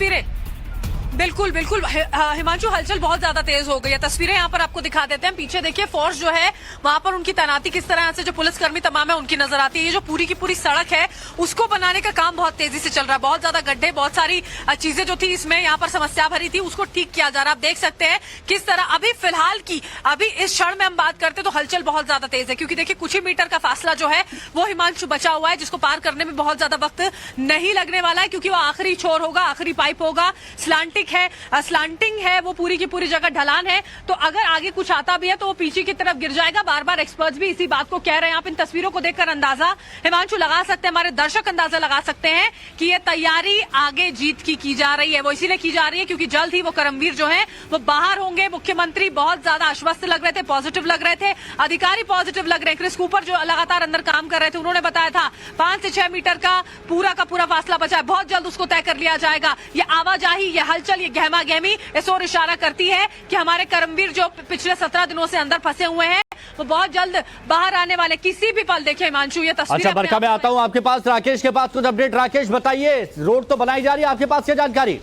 तस्वीरें बिल्कुल बिल्कुल हिमांशु, हलचल बहुत ज्यादा तेज हो गई है। तस्वीरें यहाँ पर आपको दिखा देते हैं। पीछे देखिए फोर्स जो है वहां पर उनकी तैनाती किस तरह से, जो पुलिसकर्मी तमाम है उनकी नजर आती है। ये जो पूरी की पूरी सड़क है उसको बनाने का काम बहुत तेजी से चल रहा है। बहुत ज्यादा गड्ढे, बहुत सारी चीजें जो थी इसमें यहाँ पर समस्या भरी थी, उसको ठीक किया जा रहा है। आप देख सकते हैं किस तरह अभी फिलहाल की अभी इस क्षण में हम बात करते तो हलचल बहुत ज्यादा तेज है, क्योंकि देखिए कुछ ही मीटर का फासला जो है वो हिमांशु बचा हुआ है, जिसको पार करने में बहुत ज्यादा वक्त नहीं लगने वाला है, क्योंकि वो आखिरी छोर होगा, आखिरी पाइप होगा। स्लांटिंग है वो पूरी की पूरी जगह ढलान है, तो अगर आगे कुछ आता भी है तो वो पीछे की तरफ गिर जाएगा। बार बार एक्सपर्ट्स भी इसी बात को कह रहे हैं। आप इन तस्वीरों को देखकर अंदाजा हिमांशु लगा सकते हैं, हमारे दर्शक अंदाजा लगा सकते हैं कि ये तैयारी आगे जीत की जा रही है। वो इसीलिए की जा रही है क्योंकि जल्द ही वो करमवीर जो है वो बाहर होंगे। मुख्यमंत्री बहुत ज्यादा आश्वस्त लग रहे थे, पॉजिटिव लग रहे थे, अधिकारी पॉजिटिव लग रहे हैं। क्रिस कूपर जो लगातार अंदर काम कर रहे थे, उन्होंने बताया था 5 से 6 मीटर का पूरा फासला बचा है, बहुत जल्द उसको तय कर लिया जाएगा। ये आवाजाही, ये हलचल, ये गहमा गहमी इस ओर इशारा करती है कि हमारे करमवीर जो पिछले 17 दिनों से अंदर फंसे हुए हैं वो बहुत जल्द बाहर आने वाले, किसी भी पल। देखिए हिमांशु, ये तस्वीर। अच्छा बरका, मैं आता हूं आपके पास, राकेश के पास कुछ अपडेट। राकेश बताइए, रोड तो बनाई जा रही है, आपके पास क्या जानकारी?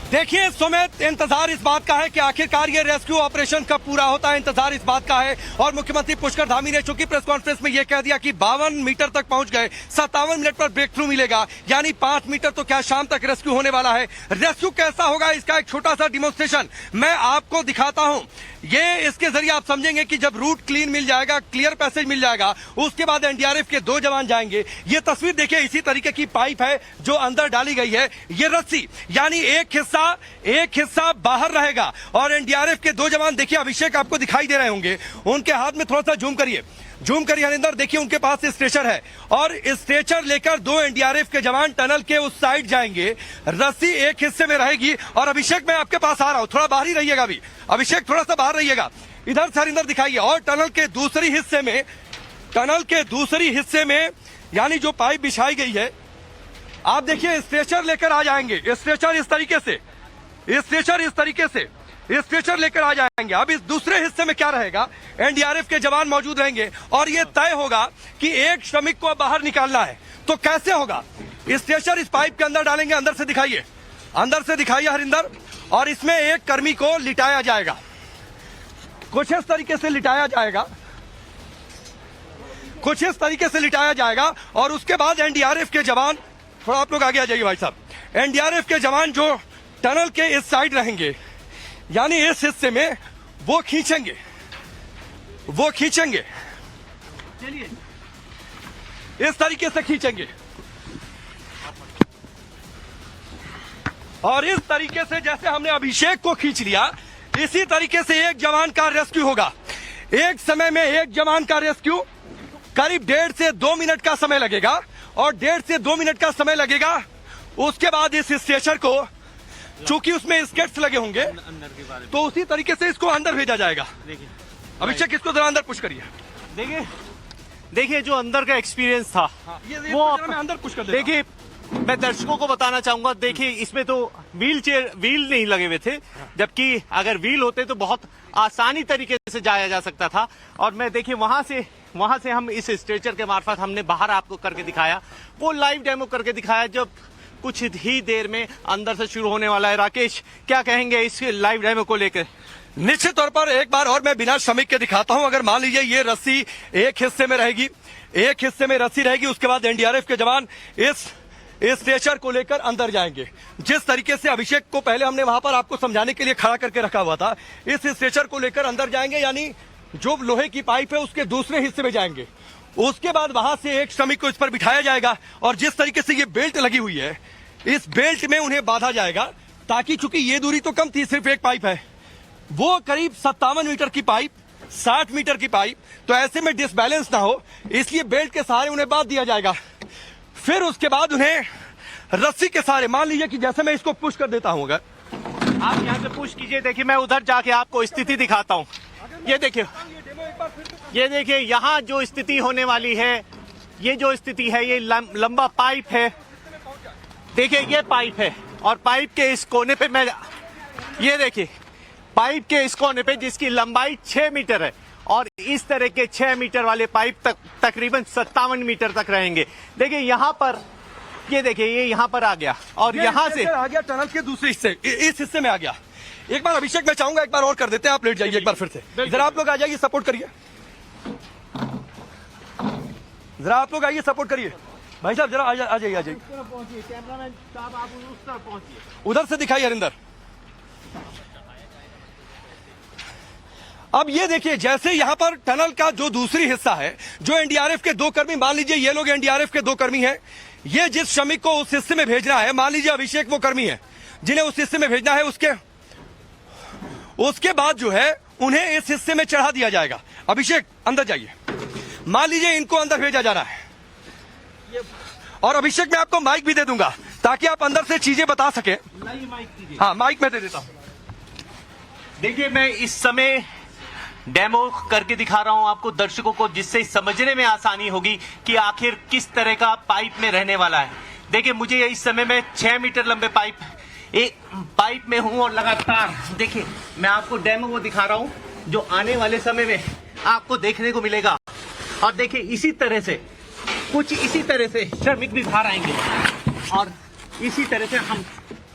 देखिए सुमित, इंतजार इस बात का है कि आखिरकार ये रेस्क्यू ऑपरेशन कब पूरा होता है, इंतजार इस बात का है। और मुख्यमंत्री पुष्कर धामी ने चूंकि प्रेस कॉन्फ्रेंस में ये कह दिया कि 52 मीटर तक पहुंच गए, 57 मिनट पर ब्रेक थ्रू मिलेगा, यानी 5 मीटर तो क्या शाम तक रेस्क्यू होने वाला है। रेस्क्यू कैसा होगा इसका एक छोटा सा डिमोन्स्ट्रेशन मैं आपको दिखाता हूं। ये इसके जरिए आप समझेंगे कि जब रूट क्लीन मिल जाएगा, क्लियर पैसेज मिल जाएगा, उसके बाद एनडीआरएफ के 2 जवान जाएंगे। ये तस्वीर देखिए, इसी तरीके की पाइप है जो अंदर डाली गई है। ये रस्सी, यानी एक हिस्सा बाहर रहेगा और एनडीआरएफ के 2 जवान, देखिए अभिषेक आपको दिखाई दे रहे होंगे, उनके हाथ में थोड़ा सा जूम करिए हरिंदर, देखिए उनके पास स्ट्रेचर है और स्ट्रेचर लेकर 2 एनडीआरएफ के जवान टनल के उस साइड जाएंगे। रस्सी एक हिस्से में रहेगी और अभिषेक मैं आपके पास आ रहा हूं, थोड़ा बाहर ही रहिएगा अभी। अभिषेक थोड़ा सा बाहर रहिएगा, इधर से हरिंदर दिखाइए। और टनल के दूसरी हिस्से में यानी जो पाइप बिछाई गई है, आप देखिए स्ट्रेचर लेकर आ जाएंगे। स्ट्रेचर लेकर आ जाएंगे। अब इस दूसरे हिस्से में क्या रहेगा, एनडीआरएफ के जवान मौजूद रहेंगे और ये तय होगा कि एक श्रमिक को बाहर निकालना है। तो कैसे होगा, स्ट्रेचर इस पाइप के अंदर डालेंगे, अंदर से दिखाइए हरिंदर, और इसमें एक कर्मी को लिटाया जाएगा, कुछ इस तरीके से लिटाया जाएगा। और उसके बाद एनडीआरएफ के जवान, थोड़ा आप लोग आगे आ जाइए भाई साहब, एनडीआरएफ के जवान जो टनल के इस साइड रहेंगे, यानी इस हिस्से में वो खींचेंगे, चलिए इस तरीके से खींचेंगे और इस तरीके से जैसे हमने अभिषेक को खींच लिया, इसी तरीके से एक जवान का रेस्क्यू होगा। एक समय में एक जवान का रेस्क्यू करीब 1.5 से 2 मिनट का समय लगेगा और 1.5 से 2 मिनट का समय लगेगा। उसके बाद इस स्ट्रेचर को, चूंकि उसमें स्केट्स लगे होंगे, तो उसी तरीके से इसको अंदर भेजा जाएगा। अभिषेक इसको जरा अंदर पुश करिए। देखिए जो अंदर का एक्सपीरियंस था वो अंदर पुश कर देखिए, मैं दर्शकों को बताना चाहूंगा। देखिए इसमें तो व्हील नहीं लगे हुए थे, जबकि अगर व्हील होते तो बहुत आसानी तरीके से जाया जा सकता था। और मैं देखिए वहां से हम इस स्ट्रेचर के मार्फत हमने बाहर आपको करके दिखाया, वो लाइव डेमो करके दिखाया, जब कुछ ही देर में अंदर से शुरू होने वाला है। राकेश, क्या कहेंगे इस लाइव डेमो को लेकर? निश्चित तौर पर एक बार और मैं बिना श्रमिक के दिखाता हूं। अगर मान लीजिए ये रस्सी एक हिस्से में रहेगी, उसके बाद एनडीआरएफ के जवान इस स्ट्रेचर को लेकर अंदर जाएंगे। जिस तरीके से अभिषेक को पहले हमने वहां पर आपको समझाने के लिए खड़ा करके रखा हुआ था, इस स्ट्रेचर को लेकर अंदर जाएंगे, यानी जो लोहे की पाइप है उसके दूसरे हिस्से में जाएंगे। उसके बाद वहां से एक श्रमिक को इस पर बिठाया जाएगा और जिस तरीके से ये बेल्ट लगी हुई है, इस बेल्ट में उन्हें बांधा जाएगा, ताकि चूंकि ये दूरी तो कम थी, सिर्फ एक पाइप है, वो करीब 57 मीटर की पाइप, 60 मीटर की पाइप, तो ऐसे में डिसबैलेंस ना हो, इसलिए बेल्ट के सहारे उन्हें बांध दिया जाएगा। फिर उसके बाद उन्हें रस्सी के सहारे, मान लीजिए कि जैसे मैं इसको पुश कर देता हूं, अगर आप यहाँ से पुश कीजिए। देखिए मैं उधर जाके आपको स्थिति दिखाता हूँ। ये देखिए यहाँ जो स्थिति होने वाली है, ये जो स्थिति है, ये लंबा पाइप है। देखिए ये पाइप है और पाइप के इस कोने पे ये देखिए पाइप के इस कोने पे जिसकी लंबाई 6 मीटर है और इस तरह के 6 मीटर वाले पाइप तक तकरीबन 57 मीटर तक रहेंगे। देखिए यहाँ पर, ये देखिए ये यहाँ पर आ गया और यहाँ से आ गया टनल के दूसरे हिस्से, इस हिस्से में आ गया। एक बार अभिषेक मैं चाहूंगा एक बार और कर देते हैं, आप लेट जाइए एक बार फिर से, जरा आप लोग आ जाइए सपोर्ट करिए, जरा आप लोग आइए सपोर्ट करिए भाई साहब, जरा आ जाइए कैमरामैन साहब आप उस तरफ पहुंचिए, उधर से दिखाइए हरिंदर। अब ये देखिए जैसे यहां पर टनल का जो दूसरी हिस्सा है, जो एनडीआरएफ के 2 कर्मी, मान लीजिए ये लोग एनडीआरएफ के 2 कर्मी हैं, ये जिस श्रमिक को उस हिस्से में भेजना है, मान लीजिए अभिषेक वो कर्मी है जिन्हें उस हिस्से में भेजना है, उसके बाद जो है उन्हें इस हिस्से में चढ़ा दिया जाएगा। अभिषेक अंदर जाइए, मान लीजिए इनको अंदर भेजा जा रहा है, और अभिषेक मैं आपको माइक भी दे दूंगा ताकि आप अंदर से चीजें बता सके। हाँ माइक मैं दे देता हूं। देखिए मैं इस समय डेमो करके दिखा रहा हूं आपको दर्शकों को, जिससे समझने में आसानी होगी कि आखिर किस तरह का पाइप में रहने वाला है। देखिए मुझे इस समय में 6 मीटर लंबे पाइप में हूं और लगातार देखिए मैं आपको डेमो को दिखा रहा हूं जो आने वाले समय में आपको देखने को मिलेगा। और देखिए इसी तरह से कुछ इसी तरह से श्रमिक भी बाहर आएंगे और इसी तरह से हम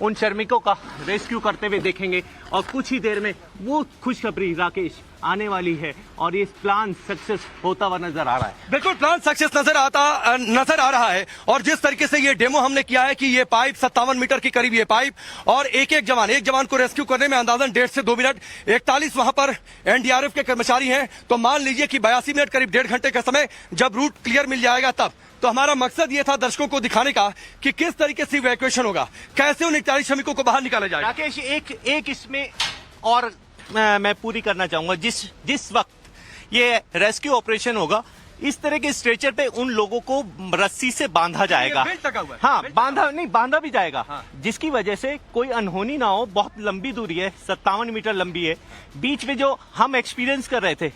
उन श्रमिकों का रेस्क्यू करते हुए देखेंगे और कुछ ही देर में वो खुशखबरी राकेश आने वाली है और ये प्लान सक्सेस होता हुआ नजर आ रहा है। बिल्कुल प्लान सक्सेस नजर आ रहा है। और जिस तरीके से ये डेमो हमने किया है कि ये पाइप 57 मीटर के करीब ये पाइप, और एक जवान को रेस्क्यू करने में अंदाजन 1.5 से 2 मिनट, 41 वहां पर एनडीआरएफ के कर्मचारी हैं, तो मान लीजिए कि 82 मिनट करीब 1.5 घंटे का समय, जब रूट क्लियर मिल जाएगा तब। तो हमारा मकसद ये था दर्शकों को दिखाने का कि किस तरीके से इवैक्यूएशन होगा, कैसे उन 41 श्रमिकों को बाहर निकाला जाएगा। राकेश एक इसमें और मैं पूरी करना चाहूंगा, जिस वक्त ये रेस्क्यू ऑपरेशन होगा इस तरह के स्ट्रेचर पे उन लोगों को रस्सी से बांधा जाएगा। हाँ बांधा भी जाएगा। हाँ। जिसकी वजह से कोई अनहोनी ना हो। बहुत लंबी दूरी है, 57 मीटर लंबी है। बीच में जो हम एक्सपीरियंस कर रहे थे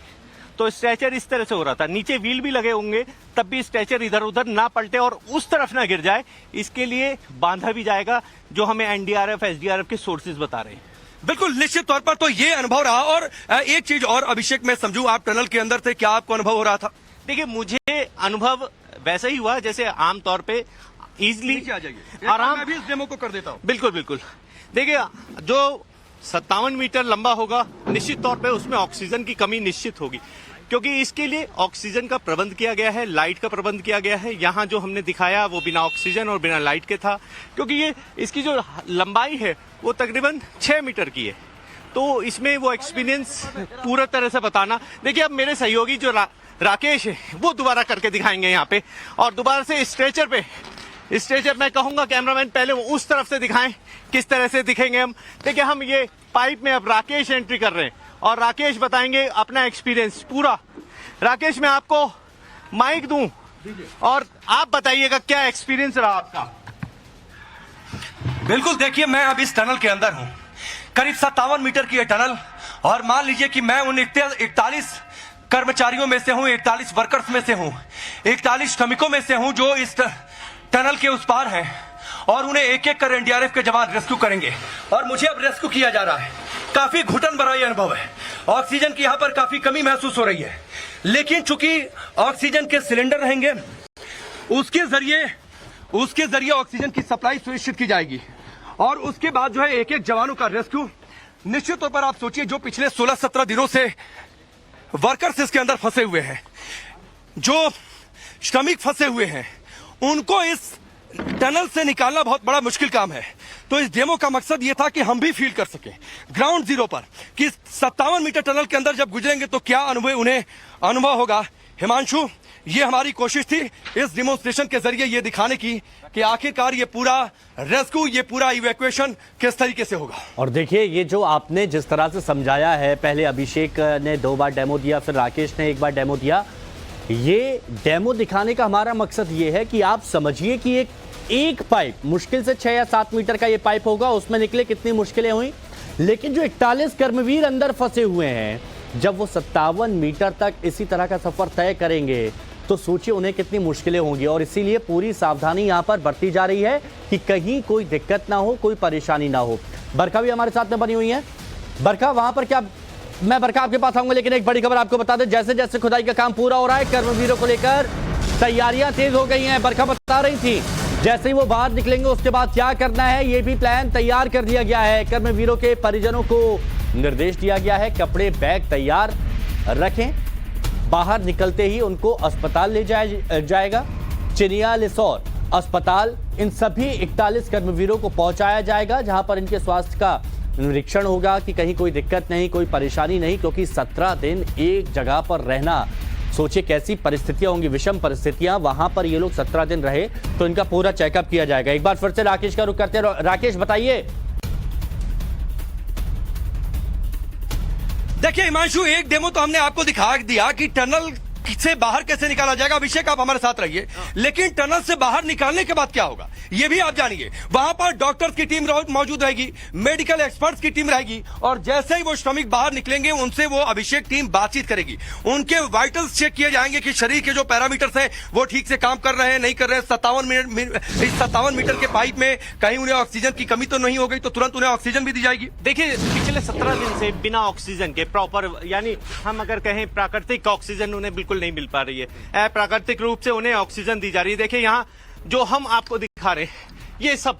तो स्ट्रेचर इस तरह से हो रहा था, नीचे व्हील भी लगे होंगे तब भी स्ट्रेचर इधर उधर ना पलटे और उस तरफ ना गिर जाए, इसके लिए बांधा भी जाएगा, जो हमें एनडीआरएफ एसडीआरएफ के सोर्सेज बता रहे हैं। बिल्कुल निश्चित तौर पर तो ये अनुभव रहा। और एक चीज और अभिषेक मैं समझू, आप टनल के अंदर थे, क्या आपको अनुभव हो रहा था? देखिए मुझे अनुभव वैसा ही हुआ जैसे आमतौर पे इजिली आराम। मैं भी इस डेमो को कर देता हूँ। बिल्कुल बिल्कुल। देखिए जो 57 मीटर लंबा होगा निश्चित तौर पे उसमें ऑक्सीजन की कमी निश्चित होगी, क्योंकि इसके लिए ऑक्सीजन का प्रबंध किया गया है, लाइट का प्रबंध किया गया है। यहाँ जो हमने दिखाया वो बिना ऑक्सीजन और बिना लाइट के था, क्योंकि ये इसकी जो लंबाई है वो तकरीबन 6 मीटर की है, तो इसमें वो एक्सपीरियंस पूरा तरह से बताना। देखिए अब मेरे सहयोगी जो राकेश है वो दोबारा करके दिखाएंगे यहाँ पे, और दोबारा से स्ट्रेचर मैं कहूंगा कैमरामैन पहले वो उस तरफ से दिखाएं किस तरह से दिखेंगे हम। देखिए हम ये पाइप में अब राकेश एंट्री कर रहे हैं और राकेश बताएंगे अपना एक्सपीरियंस पूरा। राकेश मैं आपको माइक दूं और आप बताइएगा क्या एक्सपीरियंस रहा आपका। बिल्कुल देखिए मैं अब इस टनल के अंदर हूं, करीब 57 मीटर की यह टनल, और मान लीजिए कि मैं उन 41 कर्मचारियों में से हूं, 41 वर्कर्स में से हूं, 41 श्रमिकों में से हूं जो इस टनल के उस पार हैं, और उन्हें एक एक कर एनडीआरएफ के जवान रेस्क्यू करेंगे। और मुझे अब रेस्क्यू किया जा रहा है। काफी घुटन भरा यह अनुभव है। ऑक्सीजन की यहां पर काफी कमी महसूस हो रही है, लेकिन चूंकि ऑक्सीजन के सिलेंडर रहेंगे उसके जरिए ऑक्सीजन की सप्लाई सुनिश्चित की जाएगी, और उसके बाद जो है एक एक जवानों का रेस्क्यू। निश्चित तौर पर आप सोचिए जो पिछले 16-17 दिनों से वर्कर्स इसके अंदर फंसे हुए हैं, जो श्रमिक फंसे हुए हैं, उनको इस टनल से निकालना बहुत बड़ा मुश्किल काम है। तो इस डेमो का मकसद यह था कि हम भी फील कर सकें ग्राउंड जीरो पर कि 57 मीटर टनल के अंदर जब गुजरेंगे तो क्या उन्हें अनुभव होगा। हिमांशु, ये हमारी कोशिश थी इस डेमोन्स्ट्रेशन के जरिए ये दिखाने की कि आखिरकार ये पूरा रेस्क्यू, ये पूरा इवैक्यूएशन किस तरीके से होगा। और देखिए ये जो आपने जिस तरह से समझाया है, पहले अभिषेक ने 2 बार डेमो दिया, फिर राकेश ने 1 बार डेमो दिया। ये डेमो दिखाने का हमारा मकसद ये है कि आप समझिए कि एक पाइप मुश्किल से 6 या 7 मीटर का ये पाइप होगा, उसमें निकले कितनी मुश्किलें हुई, लेकिन जो 41 कर्मवीर अंदर फंसे हुए हैं, जब वो 57 मीटर तक इसी तरह का सफर तय करेंगे तो सोचिए उन्हें कितनी मुश्किलें होंगी। और इसीलिए पूरी सावधानी यहाँ पर बरती जा रही है कि कहीं कोई दिक्कत ना हो, कोई परेशानी ना हो। बरखा भी हमारे साथ में बनी हुई है। बरखा, वहां पर क्या मैं बरखा आपके पास आऊंगा, लेकिन एक बड़ी खबर आपको बता दें, जैसे जैसे खुदाई का काम पूरा हो रहा है, कर्मवीरों को लेकर तैयारियां तेज हो गई हैं। बरखा बता रही थी जैसे ही वो बाहर निकलेंगे उसके बाद क्या करना है, ये भी प्लान तैयार कर दिया गया है। कर्मवीरों के परिजनों को निर्देश दिया गया है, कपड़े बैग तैयार रखें, बाहर निकलते ही उनको अस्पताल ले जाएगा। चिनिया लिसौर अस्पताल इन सभी 41 कर्मवीरों को पहुंचाया जाएगा, जहां पर इनके स्वास्थ्य का निरीक्षण होगा कि कहीं कोई दिक्कत नहीं, कोई परेशानी नहीं, क्योंकि 17 दिन एक जगह पर रहना, सोचिए कैसी परिस्थितियां होंगी, विषम परिस्थितियां। वहां पर ये लोग 17 दिन रहे तो इनका पूरा चेकअप किया जाएगा। एक बार फिर से राकेश का रुख करते हैं। राकेश बताइए। देखिए हिमांशु, एक डेमो तो हमने आपको दिखा दिया कि टनल से बाहर कैसे निकाला जाएगा। अभिषेक आप हमारे साथ रहिए, लेकिन टनल से बाहर निकालने के बाद क्या होगा ये भी आप जानिए। वहां पर डॉक्टर्स की टीम मौजूद रहेगी, मेडिकल एक्सपर्ट्स की टीम रहेगी, और जैसे ही वो श्रमिक बाहर निकलेंगे उनसे वो अभिषेक टीम बातचीत करेगी। उनके वाइटल्स चेक किए जाएंगे कि शरीर के जो पैरामीटर्स हैं वो ठीक से काम कर रहे हैं, नहीं कर रहे हैं। 57 मीटर के पाइप में कहीं उन्हें ऑक्सीजन की कमी तो नहीं हो गई, तो तुरंत उन्हें ऑक्सीजन भी दी जाएगी। देखिए पिछले 17 दिन से बिना ऑक्सीजन के प्रॉपर, यानी हम अगर कहें प्राकृतिक ऑक्सीजन उन्हें बिल्कुल नहीं मिल पा रही है, प्राकृतिक रूप से उन्हें ऑक्सीजन दी जा रही है। देखिए यहाँ जो हम आपको दिखा रहे हैं ये सब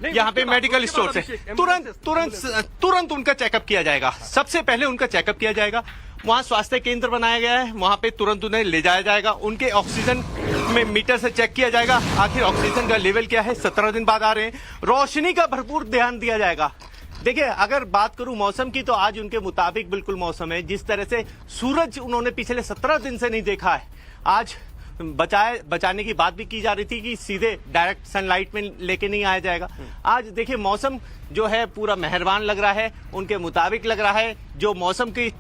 यहाँ पे मेडिकल स्टोर से तुरंत उनका चेकअप किया जाएगा। सबसे पहले उनका चेकअप किया जाएगा, वहाँ स्वास्थ्य केंद्र बनाया गया है, वहाँ पे तुरंत उन्हें ले जाया जाएगा, उनके ऑक्सीजन में मीटर से चेक किया जाएगा आखिर ऑक्सीजन का लेवल क्या है। 17 दिन बाद आ रहे हैं, रोशनी का भरपूर ध्यान दिया जाएगा। देखिए अगर बात करूं मौसम की, तो आज उनके मुताबिक बिल्कुल मौसम है। जिस तरह से सूरज उन्होंने पिछले 17 दिन से नहीं देखा है, आज बचाने की बात भी की जा रही थी कि सीधे डायरेक्ट सनलाइट में लेके नहीं आया जाएगा। आज देखिए मौसम जो है पूरा मेहरबान लग रहा है, उनके मुताबिक लग रहा है, जो मौसम की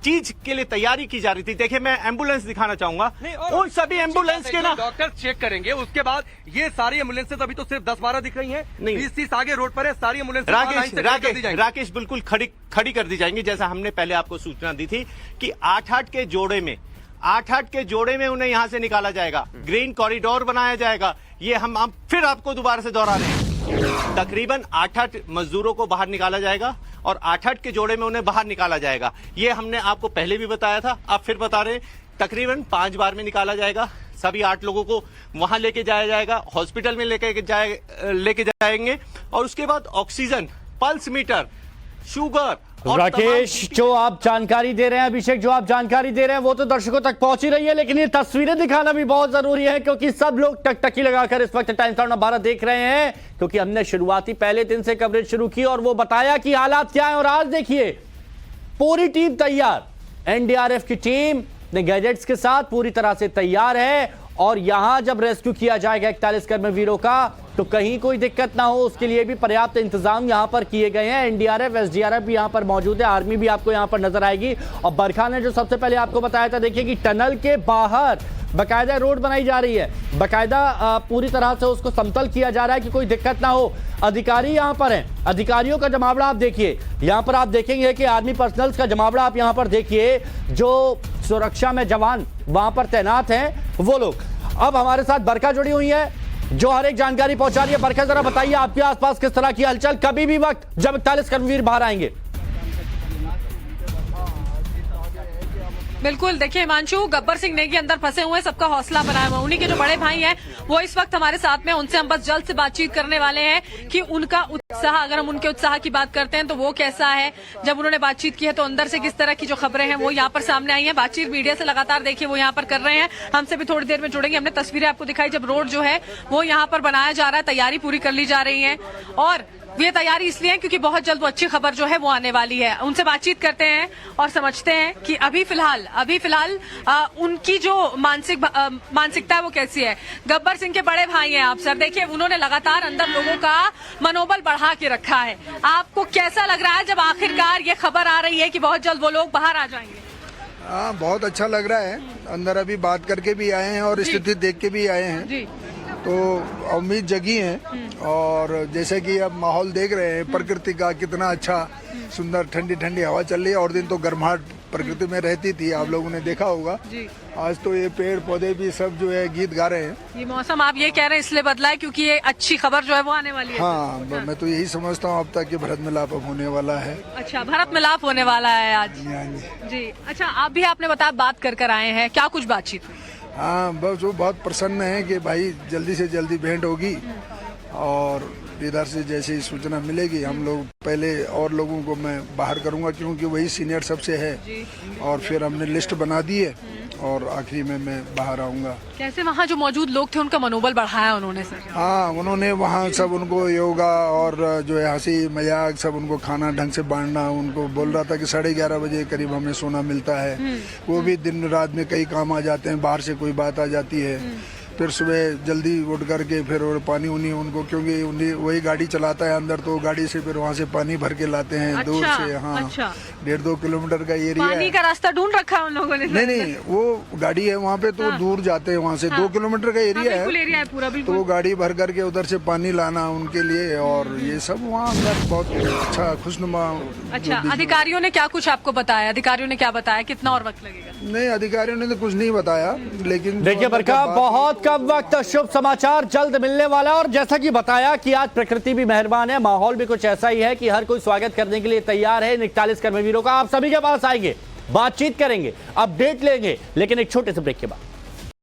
चीज के लिए तैयारी की जा रही थी। देखिए मैं एम्बुलेंस दिखाना चाहूंगा, उन सभी एम्बुलेंस के ना डॉक्टर चेक करेंगे, उसके बाद ये सारी एम्बुलेंसेज अभी तो सिर्फ 10-12 दिख रही हैं, 20-30 आगे रोड पर है, सारी एम्बुलेंस राकेश बिल्कुल खड़ी कर दी जाएंगी। जैसा हमने पहले आपको सूचना दी थी कि 8-8 के जोड़े में उन्हें यहां से निकाला जाएगा, ग्रीन कॉरिडोर बनाया जाएगा। ये हम फिर आपको दोबारा से दोहरा रहे हैं, तकरीबन 8-8 मजदूरों को बाहर निकाला जाएगा और 8-8 के जोड़े में उन्हें बाहर निकाला जाएगा। ये हमने आपको पहले भी बताया था, अब फिर बता रहे हैं, तकरीबन 5 बार में निकाला जाएगा। सभी 8 लोगों को वहां लेके जाया जाएगा, हॉस्पिटल में लेके जाएंगे, और उसके बाद oxygen, pulse meter, sugar. Rakesh जो आप जानकारी दे रहे हैं, अभिषेक जो आप जानकारी दे रहे हैं वो तो दर्शकों तक पहुंच ही रही है, लेकिन ये तस्वीरें दिखाना भी बहुत जरूरी है, क्योंकि सब लोग टकटकी लगाकर इस वक्त टाइम्स नाउ 12 देख रहे हैं, क्योंकि हमने शुरुआती पहले दिन से कवरेज शुरू की और वो बताया कि हालात क्या है। और आज देखिए पूरी टीम तैयार, एनडीआरएफ की टीम ने गैजेट्स के साथ पूरी तरह से तैयार है, और यहां जब रेस्क्यू किया जाएगा 41 कर्मवीरों का, तो कहीं कोई दिक्कत ना हो उसके लिए भी पर्याप्त इंतजाम यहां पर किए गए हैं। एनडीआरएफ, एसडीआरएफ भी यहां पर मौजूद है, आर्मी भी आपको यहां पर नजर आएगी। और बरखा ने जो सबसे पहले आपको बताया था, देखिए कि टनल के बाहर बकायदा रोड बनाई जा रही है, बकायदा पूरी तरह से उसको समतल किया जा रहा है कि कोई दिक्कत ना हो। अधिकारी यहां पर हैं, अधिकारियों का जमावड़ा आप देखिए, यहां पर आप देखेंगे कि आर्मी पर्सनल्स का जमावड़ा आप यहां पर देखिए, जो सुरक्षा में जवान वहां पर तैनात हैं वो लोग। अब हमारे साथ बरखा जुड़ी हुई है जो हर एक जानकारी पहुंचा रही है। बरखा जरा बताइए आपके आसपास किस तरह की हलचल, कभी भी वक्त जब 41 कर्मवीर बाहर आएंगे। बिल्कुल, देखिए हिमांशु, गब्बर सिंह नेगी अंदर फंसे हुए, सबका हौसला बनाया हुआ, उन्हीं के जो बड़े भाई हैं वो इस वक्त हमारे साथ में, उनसे हम बस जल्द से बातचीत करने वाले हैं कि उनका उत्साह, अगर हम उनके उत्साह की बात करते हैं तो वो कैसा है, जब उन्होंने बातचीत की है तो अंदर से किस तरह की जो खबरें हैं वो यहाँ पर सामने आई हैं। बातचीत मीडिया से लगातार देखिए वो यहाँ पर कर रहे हैं, हमसे भी थोड़ी देर में जुड़ेंगे। हमने तस्वीरें आपको दिखाई, जब रोड जो है वो यहाँ पर बनाया जा रहा है, तैयारी पूरी कर ली जा रही है, और ये तैयारी इसलिए है क्योंकि बहुत जल्द वो अच्छी खबर जो है वो आने वाली है। उनसे बातचीत करते हैं और समझते हैं कि अभी फिलहाल उनकी जो मानसिकता है वो कैसी है। गब्बर सिंह के बड़े भाई हैं आप सर, देखिए उन्होंने लगातार अंदर लोगों का मनोबल बढ़ा के रखा है। आपको कैसा लग रहा है जब आखिरकार ये खबर आ रही है कि बहुत जल्द वो लोग बाहर आ जाएंगे? हाँ, बहुत अच्छा लग रहा है। अंदर अभी बात करके भी आए हैं और स्थिति देख के भी आए हैं जी। तो उम्मीद जगी है। और जैसे कि अब माहौल देख रहे हैं प्रकृति का, कितना अच्छा सुंदर ठंडी ठंडी हवा चल रही है। और दिन तो गर्माहट प्रकृति में रहती थी, आप लोगों ने देखा होगा। आज तो ये पेड़ पौधे भी सब जो है गीत गा रहे हैं। ये मौसम आप ये कह रहे हैं इसलिए बदला है क्योंकि ये अच्छी खबर जो है वो आने वाली है। हाँ, मैं तो यही समझता हूँ अब तक कि भरत मिलाप अब होने वाला है। अच्छा, भारत मिलाप होने वाला है आज। हाँ जी। जी, अच्छा, आप भी आपने बताया बात कर आए हैं, क्या कुछ बातचीत हुई? हाँ, बस वो बहुत प्रसन्न है कि भाई जल्दी से जल्दी भेंट होगी और इधर से जैसे ही सूचना मिलेगी हम लोग पहले और लोगों को मैं बाहर करूंगा क्योंकि वही सीनियर सबसे है और फिर हमने लिस्ट बना दी है और आखिरी में मैं बाहर आऊंगा। कैसे वहाँ जो मौजूद लोग थे उनका मनोबल बढ़ाया उन्होंने सर? हाँ, उन्होंने वहाँ सब उनको योगा और जो है हंसी मजाक सब उनको खाना ढंग से बांटना, उनको बोल रहा था कि 11:30 बजे करीब हमें सोना मिलता है। वो भी दिन रात में कई काम आ जाते हैं, बाहर से कोई बात आ जाती है, फिर सुबह जल्दी उठ करके फिर और पानी उन्हीं उनको क्योंकि उन्हीं वही गाड़ी चलाता है अंदर तो गाड़ी से फिर वहाँ से पानी भर के लाते हैं। अच्छा, दूर से। हाँ, अच्छा। 1.5-2 किलोमीटर का एरिया पानी है। का रास्ता ढूंढ रखा है उन लोगों ने? नहीं, वो गाड़ी है वहाँ पे तो दूर जाते हैं वहाँ से। 2 किलोमीटर का एरिया बिल्कुल है, एरिया है पूरा, तो बिल्कुल। वो गाड़ी भर करके उधर से पानी लाना उनके लिए और ये सब वहाँ अंदर बहुत अच्छा खुशनुमा। अच्छा, अधिकारियों ने क्या कुछ आपको बताया? अधिकारियों ने क्या बताया, कितना और वक्त लगेगा? नहीं, अधिकारियों ने तो कुछ नहीं बताया, लेकिन देखिए बरका, बहुत कम वक्त, शुभ समाचार जल्द मिलने वाला। और जैसा कि बताया कि आज प्रकृति भी मेहरबान है, माहौल भी कुछ ऐसा ही है कि हर कोई स्वागत करने के लिए तैयार है। 41 कर्मवीरों का आप सभी के पास आएंगे, बातचीत करेंगे, अपडेट लेंगे, लेकिन एक छोटे से ब्रेक के बाद।